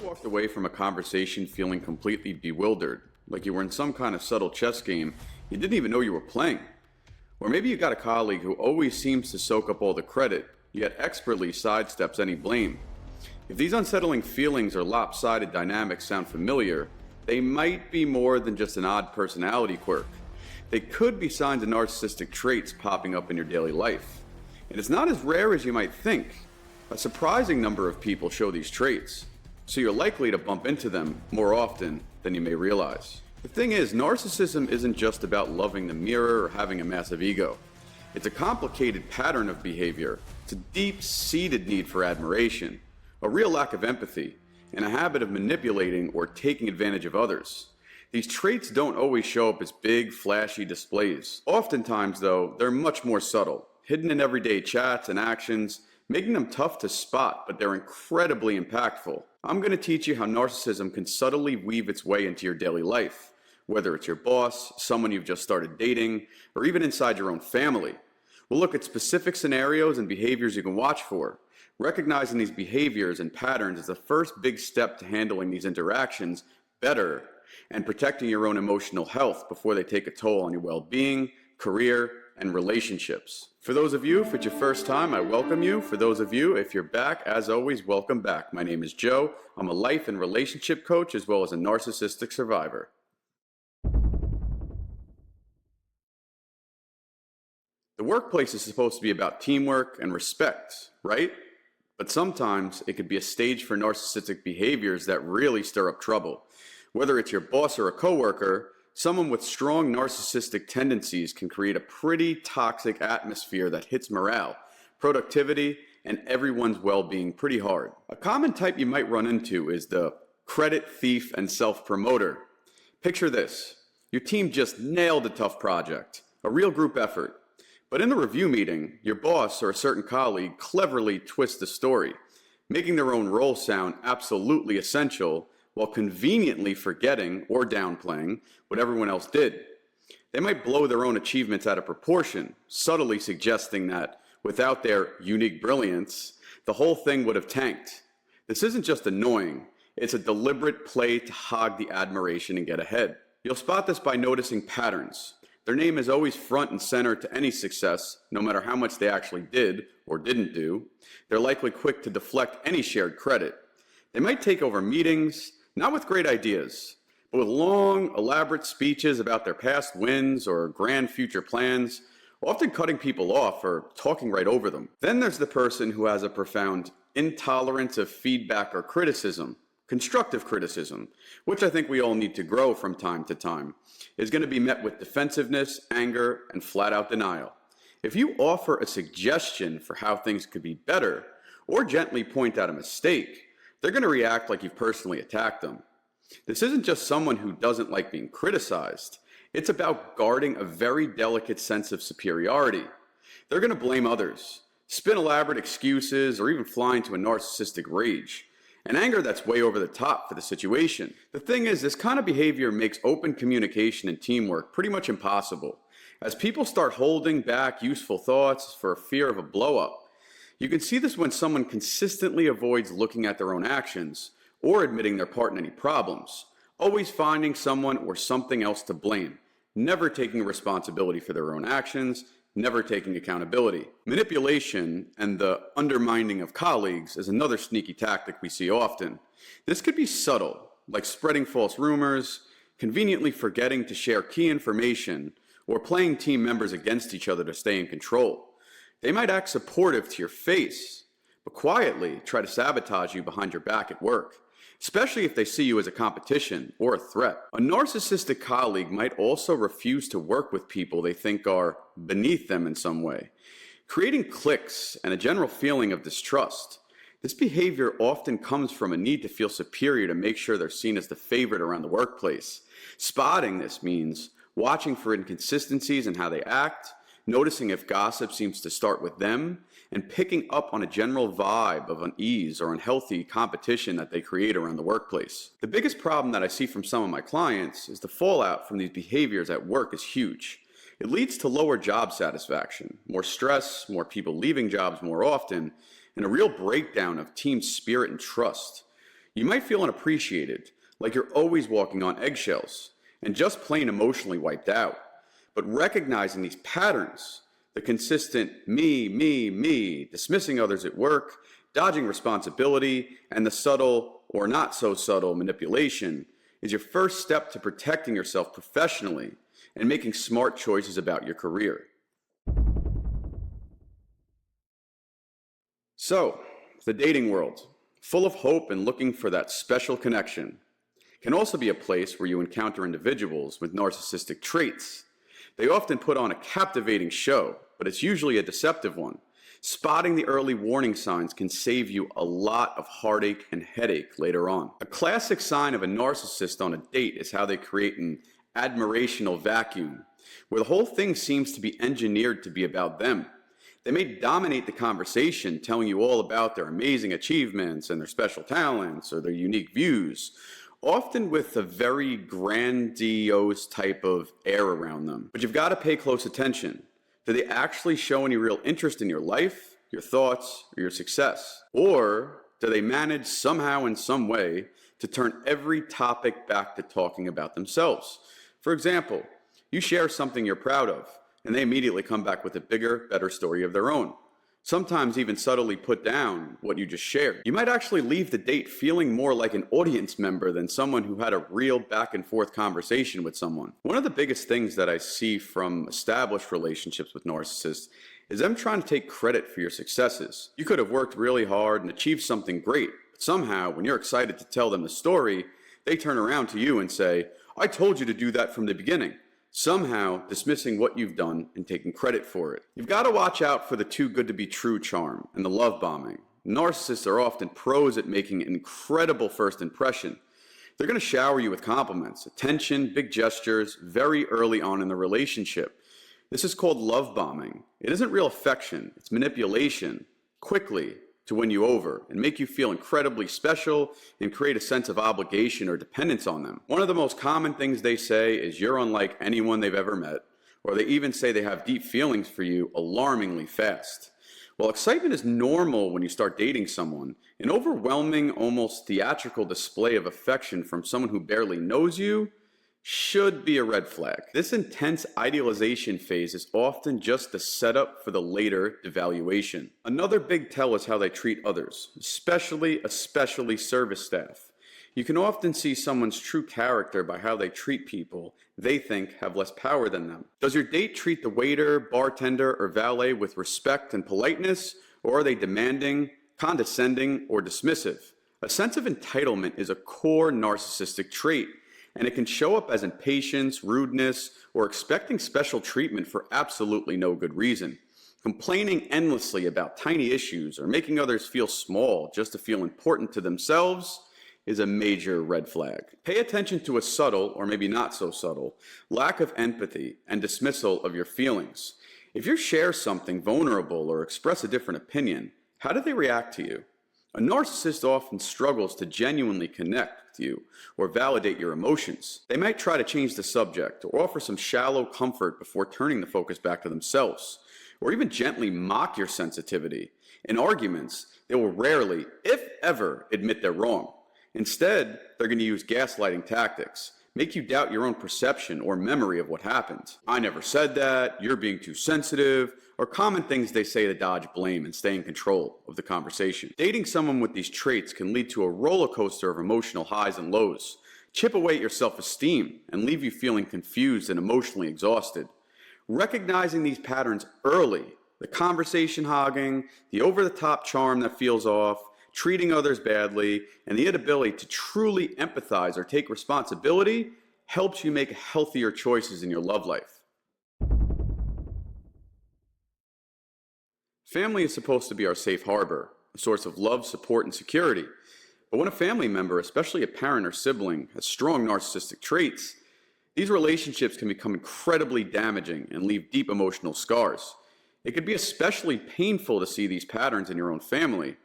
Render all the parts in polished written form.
walked away from a conversation feeling completely bewildered, like you were in some kind of subtle chess game you didn't even know you were playing? Or maybe you got a colleague who always seems to soak up all the credit, yet expertly sidesteps any blame. If these unsettling feelings or lopsided dynamics sound familiar, they might be more than just an odd personality quirk. They could be signs of narcissistic traits popping up in your daily life. And it's not as rare as you might think. A surprising number of people show these traits, so you're likely to bump into them more often than you may realize. The thing is, narcissism isn't just about loving the mirror or having a massive ego. It's a complicated pattern of behavior. It's a deep-seated need for admiration, a real lack of empathy, and a habit of manipulating or taking advantage of others. These traits don't always show up as big, flashy displays. Oftentimes, though, they're much more subtle, hidden in everyday chats and actions, making them tough to spot, but they're incredibly impactful. I'm going to teach you how narcissism can subtly weave its way into your daily life, whether it's your boss, someone you've just started dating, or even inside your own family. We'll look at specific scenarios and behaviors you can watch for. Recognizing these behaviors and patterns is the first big step to handling these interactions better and protecting your own emotional health before they take a toll on your well-being, career, and relationships. For those of you, if it's your first time, I welcome you. For those of you, if you're back, as always, welcome back. My name is Joe. I'm a life and relationship coach as well as a narcissistic survivor. The workplace is supposed to be about teamwork and respect, right? But sometimes it could be a stage for narcissistic behaviors that really stir up trouble. Whether it's your boss or a coworker, someone with strong narcissistic tendencies can create a pretty toxic atmosphere that hits morale, productivity, and everyone's well-being pretty hard. A common type you might run into is the credit thief and self-promoter. Picture this. Your team just nailed a tough project, a real group effort. But in the review meeting, your boss or a certain colleague cleverly twists the story, making their own role sound absolutely essential while conveniently forgetting or downplaying what everyone else did. They might blow their own achievements out of proportion, subtly suggesting that without their unique brilliance, the whole thing would have tanked. This isn't just annoying, it's a deliberate play to hog the admiration and get ahead. You'll spot this by noticing patterns. Their name is always front and center to any success, no matter how much they actually did or didn't do. They're likely quick to deflect any shared credit. They might take over meetings, not with great ideas, but with long, elaborate speeches about their past wins or grand future plans, often cutting people off or talking right over them. Then there's the person who has a profound intolerance of feedback or criticism, constructive criticism, which I think we all need to grow from time to time, is going to be met with defensiveness, anger, and flat-out denial. If you offer a suggestion for how things could be better, or gently point out a mistake, they're going to react like you've personally attacked them. This isn't just someone who doesn't like being criticized. It's about guarding a very delicate sense of superiority. They're going to blame others, spin elaborate excuses, or even fly into a narcissistic rage. An anger that's way over the top for the situation. The thing is, this kind of behavior makes open communication and teamwork pretty much impossible, as people start holding back useful thoughts for fear of a blow-up. You can see this when someone consistently avoids looking at their own actions or admitting their part in any problems, always finding someone or something else to blame, never taking responsibility for their own actions, never taking accountability. Manipulation and the undermining of colleagues is another sneaky tactic we see often. This could be subtle, like spreading false rumors, conveniently forgetting to share key information, or playing team members against each other to stay in control. They might act supportive to your face, but quietly try to sabotage you behind your back at work, especially if they see you as a competition or a threat. A narcissistic colleague might also refuse to work with people they think are beneath them in some way, creating cliques and a general feeling of distrust. This behavior often comes from a need to feel superior to make sure they're seen as the favorite around the workplace. Spotting this means watching for inconsistencies in how they act, noticing if gossip seems to start with them, and picking up on a general vibe of unease or unhealthy competition that they create around the workplace. The biggest problem that I see from some of my clients is the fallout from these behaviors at work is huge. It leads to lower job satisfaction, more stress, more people leaving jobs more often, and a real breakdown of team spirit and trust. You might feel unappreciated, like you're always walking on eggshells, and just plain emotionally wiped out. But recognizing these patterns, the consistent me, dismissing others at work, dodging responsibility, and the subtle or not so subtle manipulation is your first step to protecting yourself professionally and making smart choices about your career. So, the dating world, full of hope and looking for that special connection, can also be a place where you encounter individuals with narcissistic traits. They often put on a captivating show, but it's usually a deceptive one. Spotting the early warning signs can save you a lot of heartache and headache later on. A classic sign of a narcissist on a date is how they create an admirational vacuum, where the whole thing seems to be engineered to be about them. They may dominate the conversation, telling you all about their amazing achievements and their special talents or their unique views, often with a very grandiose type of air around them. But you've got to pay close attention. Do they actually show any real interest in your life, your thoughts, or your success? Or do they manage somehow in some way to turn every topic back to talking about themselves? For example, you share something you're proud of, and they immediately come back with a bigger, better story of their own. Sometimes even subtly put down what you just shared. You might actually leave the date feeling more like an audience member than someone who had a real back and forth conversation with someone. One of the biggest things that I see from established relationships with narcissists is them trying to take credit for your successes. You could have worked really hard and achieved something great, but somehow when you're excited to tell them the story, they turn around to you and say, "I told you to do that from the beginning." Somehow dismissing what you've done and taking credit for it. You've got to watch out for the too good to be true charm and the love bombing. Narcissists are often pros at making an incredible first impression. They're going to shower you with compliments, attention, big gestures very early on in the relationship. This is called love bombing. It isn't real affection, it's manipulation, quickly to win you over and make you feel incredibly special and create a sense of obligation or dependence on them. One of the most common things they say is you're unlike anyone they've ever met, or they even say they have deep feelings for you alarmingly fast. While excitement is normal when you start dating someone, an overwhelming, almost theatrical display of affection from someone who barely knows you should be a red flag. This intense idealization phase is often just the setup for the later devaluation. Another big tell is how they treat others, especially service staff. You can often see someone's true character by how they treat people they think have less power than them. Does your date treat the waiter, bartender, or valet with respect and politeness, or are they demanding, condescending, or dismissive? A sense of entitlement is a core narcissistic trait, and it can show up as impatience, rudeness, or expecting special treatment for absolutely no good reason. Complaining endlessly about tiny issues or making others feel small just to feel important to themselves is a major red flag. Pay attention to a subtle, or maybe not so subtle, lack of empathy and dismissal of your feelings. If you share something vulnerable or express a different opinion, how do they react to you? A narcissist often struggles to genuinely connect with you or validate your emotions. They might try to change the subject or offer some shallow comfort before turning the focus back to themselves, or even gently mock your sensitivity. In arguments, they will rarely, if ever, admit they're wrong. Instead, they're going to use gaslighting tactics, make you doubt your own perception or memory of what happened. "I never said that," "you're being too sensitive," or common things they say to dodge blame and stay in control of the conversation. Dating someone with these traits can lead to a roller coaster of emotional highs and lows, chip away at your self-esteem, and leave you feeling confused and emotionally exhausted. Recognizing these patterns early, the conversation hogging, the over-the-top charm that feels off, treating others badly, and the inability to truly empathize or take responsibility helps you make healthier choices in your love life. Family is supposed to be our safe harbor, a source of love, support, and security. But when a family member, especially a parent or sibling, has strong narcissistic traits, these relationships can become incredibly damaging and leave deep emotional scars. It can be especially painful to see these patterns in your own family,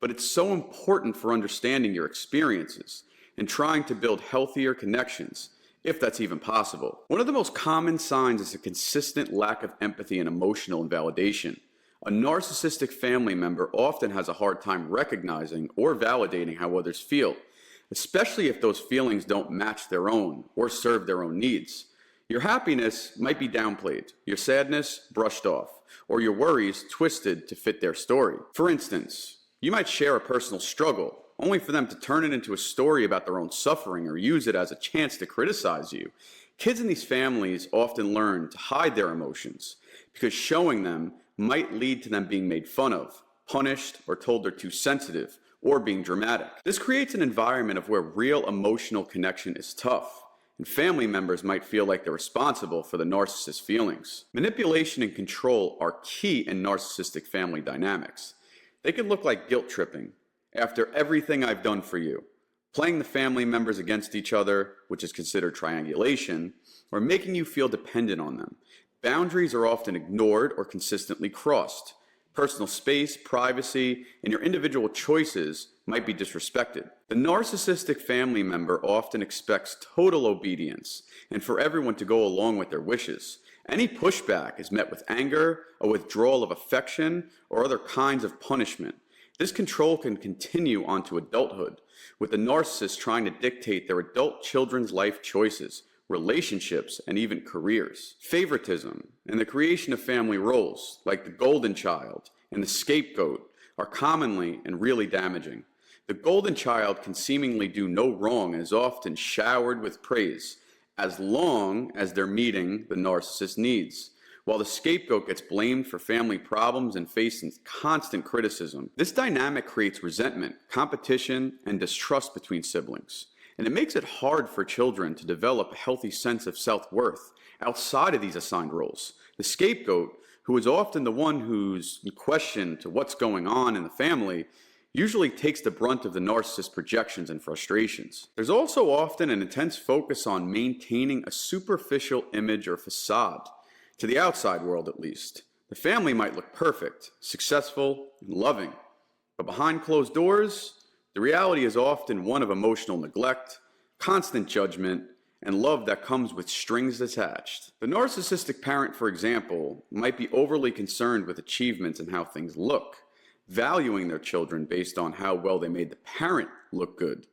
but it's so important for understanding your experiences and trying to build healthier connections, if that's even possible. One of the most common signs is a consistent lack of empathy and emotional invalidation. A narcissistic family member often has a hard time recognizing or validating how others feel, especially if those feelings don't match their own or serve their own needs. Your happiness might be downplayed, your sadness brushed off, or your worries twisted to fit their story. For instance, you might share a personal struggle, only for them to turn it into a story about their own suffering or use it as a chance to criticize you. Kids in these families often learn to hide their emotions because showing them might lead to them being made fun of, punished, or told they're too sensitive, or being dramatic. This creates an environment of where real emotional connection is tough, and family members might feel like they're responsible for the narcissist's feelings. Manipulation and control are key in narcissistic family dynamics. They can look like guilt tripping. After everything I've done for you, playing the family members against each other, which is considered triangulation, or making you feel dependent on them. Boundaries are often ignored or consistently crossed. Personal space, privacy, and your individual choices might be disrespected. The narcissistic family member often expects total obedience and for everyone to go along with their wishes. Any pushback is met with anger, a withdrawal of affection, or other kinds of punishment. This control can continue onto adulthood, with the narcissist trying to dictate their adult children's life choices, relationships, and even careers. Favoritism and the creation of family roles, like the golden child and the scapegoat, are commonly and really damaging. The golden child can seemingly do no wrong and is often showered with praise, as long as they're meeting the narcissist's needs, while the scapegoat gets blamed for family problems and faces constant criticism. This dynamic creates resentment, competition, and distrust between siblings, and it makes it hard for children to develop a healthy sense of self-worth outside of these assigned roles. The scapegoat, who is often the one who's in question to what's going on in the family, usually takes the brunt of the narcissist's projections and frustrations. There's also often an intense focus on maintaining a superficial image or facade, to the outside world at least. The family might look perfect, successful, and loving, but behind closed doors, the reality is often one of emotional neglect, constant judgment, and love that comes with strings attached. The narcissistic parent, for example, might be overly concerned with achievements and how things look, valuing their children based on how well they made the parent look good,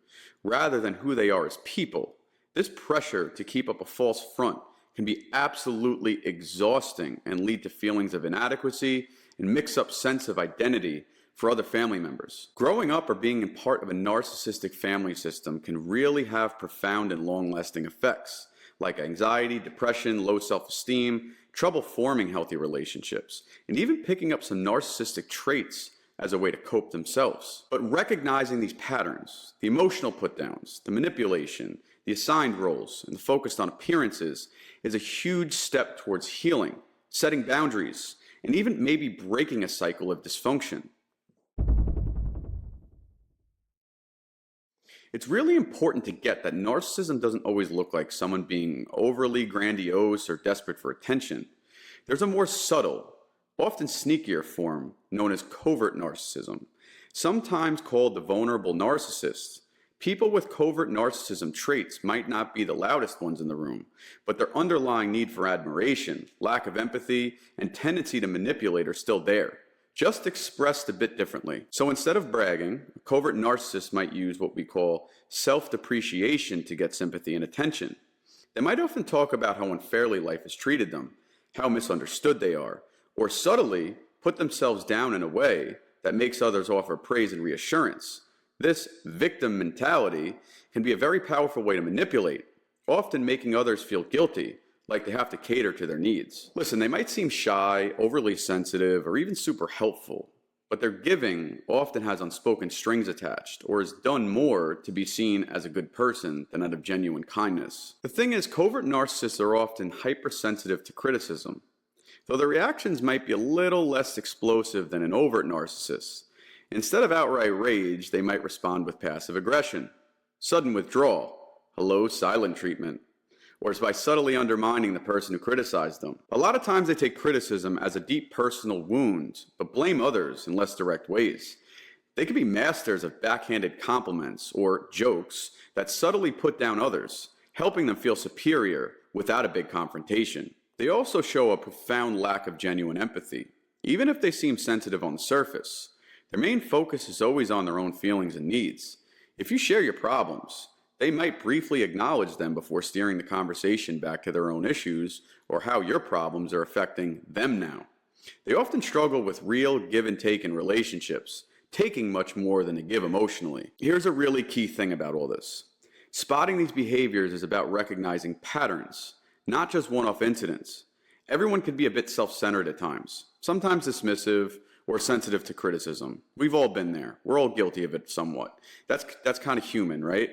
rather than who they are as people. This pressure to keep up a false front can be absolutely exhausting and lead to feelings of inadequacy and mix-up sense of identity for other family members. Growing up or being a part of a narcissistic family system can really have profound and long-lasting effects, like anxiety, depression, low self-esteem, trouble forming healthy relationships, and even picking up some narcissistic traits as a way to cope themselves. But recognizing these patterns, the emotional put-downs, the manipulation, the assigned roles, and the focus on appearances is a huge step towards healing, setting boundaries, and even maybe breaking a cycle of dysfunction. It's really important to get that narcissism doesn't always look like someone being overly grandiose or desperate for attention. There's a more subtle, often sneakier form known as covert narcissism, sometimes called the vulnerable narcissist. People with covert narcissism traits might not be the loudest ones in the room, but their underlying need for admiration, lack of empathy, and tendency to manipulate are still there, just expressed a bit differently. So instead of bragging, a covert narcissist might use what we call self-depreciation to get sympathy and attention. They might often talk about how unfairly life has treated them, how misunderstood they are, or subtly put themselves down in a way that makes others offer praise and reassurance. This victim mentality can be a very powerful way to manipulate, often making others feel guilty, like they have to cater to their needs. Listen, they might seem shy, overly sensitive, or even super helpful, but their giving often has unspoken strings attached, or is done more to be seen as a good person than out of genuine kindness. The thing is, covert narcissists are often hypersensitive to criticism, though their reactions might be a little less explosive than an overt narcissist. Instead of outright rage, they might respond with passive aggression, sudden withdrawal, hello silent treatment, or by subtly undermining the person who criticized them. A lot of times they take criticism as a deep personal wound, but blame others in less direct ways. They can be masters of backhanded compliments or jokes that subtly put down others, helping them feel superior without a big confrontation. They also show a profound lack of genuine empathy, even if they seem sensitive on the surface. Their main focus is always on their own feelings and needs. If you share your problems, they might briefly acknowledge them before steering the conversation back to their own issues or how your problems are affecting them now. They often struggle with real give and take in relationships, taking much more than they give emotionally. Here's a really key thing about all this. Spotting these behaviors is about recognizing patterns, not just one-off incidents. Everyone can be a bit self-centered at times, sometimes dismissive or sensitive to criticism. We've all been there. We're all guilty of it somewhat. That's kind of human, right?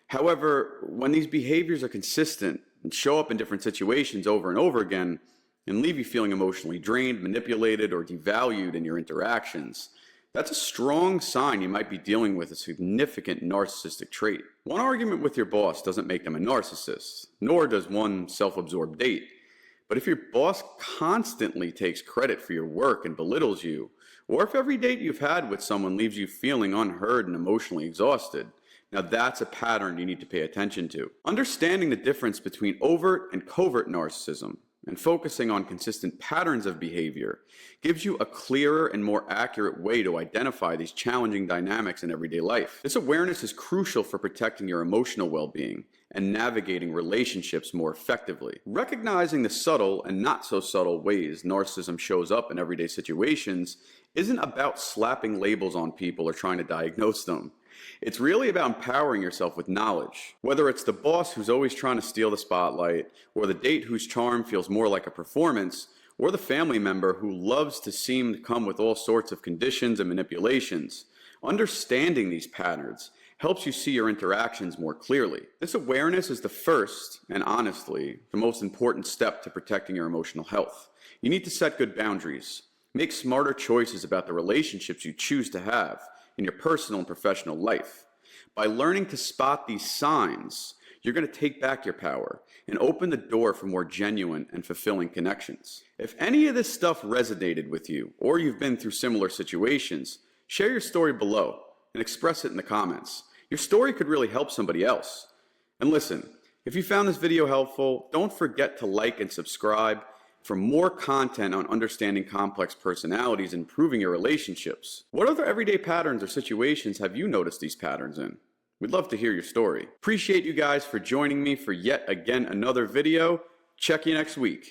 However, when these behaviors are consistent and show up in different situations over and over again and leave you feeling emotionally drained, manipulated, or devalued in your interactions, that's a strong sign you might be dealing with a significant narcissistic trait. One argument with your boss doesn't make them a narcissist, nor does one self-absorbed date. But if your boss constantly takes credit for your work and belittles you, or if every date you've had with someone leaves you feeling unheard and emotionally exhausted, now that's a pattern you need to pay attention to. Understanding the difference between overt and covert narcissism and focusing on consistent patterns of behavior gives you a clearer and more accurate way to identify these challenging dynamics in everyday life. This awareness is crucial for protecting your emotional well-being and navigating relationships more effectively. Recognizing the subtle and not so subtle ways narcissism shows up in everyday situations isn't about slapping labels on people or trying to diagnose them. It's really about empowering yourself with knowledge. Whether it's the boss who's always trying to steal the spotlight, or the date whose charm feels more like a performance, or the family member who loves to seem to come with all sorts of conditions and manipulations, understanding these patterns helps you see your interactions more clearly. This awareness is the first, and honestly, the most important step to protecting your emotional health. You need to set good boundaries, make smarter choices about the relationships you choose to have in your personal and professional life. By learning to spot these signs, you're going to take back your power and open the door for more genuine and fulfilling connections. If any of this stuff resonated with you, or you've been through similar situations, share your story below and express it in the comments. Your story could really help somebody else. And listen, if you found this video helpful, don't forget to like and subscribe for more content on understanding complex personalities and improving your relationships. What other everyday patterns or situations have you noticed these patterns in? We'd love to hear your story. Appreciate you guys for joining me for yet again another video. Check you next week.